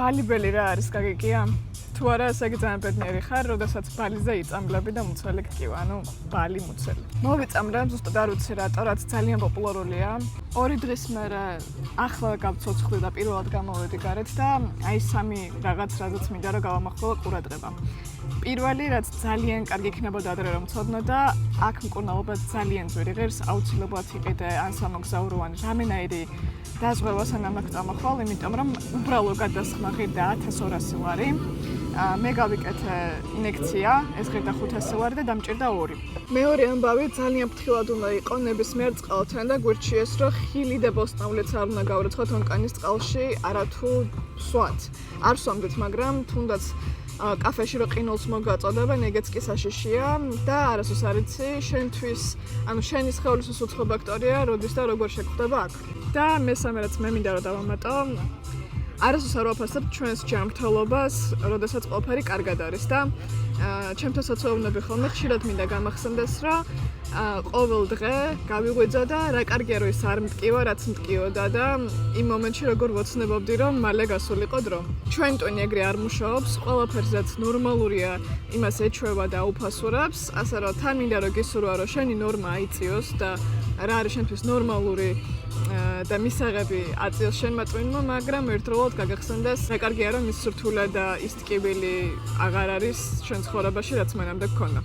ბალიბელი რა არის გაგიკია? თუ არა, ესე იგი ძალიან ბედნიერი ხარ, როდესაც ბალიზე იწამლები და მუცელი გკივა, ანუ ბალი მუცელი. მოვიწამლე, ზუსტად არ ვიცი რატო, რაც ძალიან პოპულარულია. 2 დღის მერე ახლა გავცოცხლი და პირველად გამოვედი გარეთ და აი 3 რაღაც რაზეც მინდა რომ გავამახვილო ყურადღება. პირველი, რაც ძალიან კარგი იქნებოდა ადრე რომ ცოდნა და აქ მკურნალობა ძალიან ძვირი ღირს, აუცილებლად იყიდე ან სამოგზაურო ან რამენაირი დაზღვევას ან ამას წამახვალ, იმიტომ რომ უბრალო გადასხმა ღირდა 1200 ლარი. მე გავიკეთე ინექცია, ეს ღირდა 500 ლარი და დამჭირდა 2. მეორე ამბავი ძალიან ფრთხილად უნდა იყო ნებისმიერ წყალთან და გვირჩიეს, რომ ხილი და ბოსტნეულიც არ უნდა გავრიცხოთ ონკანის წყალში, არათუ სვათ. არ სვამდით, მაგრამ თუნდაც კაფეში რო ყინულს მოგაწოდებენ, ეგეც კი საშიშია და არასოდეს არ იცი, შენთვის, ანუ შენი სხეულის უცხო ბაქტორია, როდის და როგორ შეგხვდება აქ. და მესამე რაც მე მინდა რომ დავამატო, არასოდეს არ ვაფასებ ჩვენს ჯანმრთელობას, როდესაც ყველაფერი კარგად არის და ჩემთვისაც ვეუბნები ხოლმე, ხშირად მინდა გამახსენდეს, რომ ყოველ დღე გავიღვიძა და რა კარგია რომ ის არ მტკივა, რაც მტკიოდა და იმ მომენტში როგორ ვოცნებობდი, რომ მალე გასულიყო დრო. ჩვენ ტვინი ეგრე არ მუშაობს, ყველაფერს რაც ნორმალურია, იმას ეჩვევა და უფასურებს, ასე რომ თან მინდა რომ გისურვა, რომ შენი ნორმა აიწიოს და რა არის შენთვის ნორმალური და მისაღები აწიოს შენმა ტვინმა, მაგრამ ერთდროულად გაგახსენდეს, რა კარგია რომ ის სრთულე და ის ტკივილი აღარ არის ჩვენ ცხოვრებაში, რაც მანამდე გქონდა.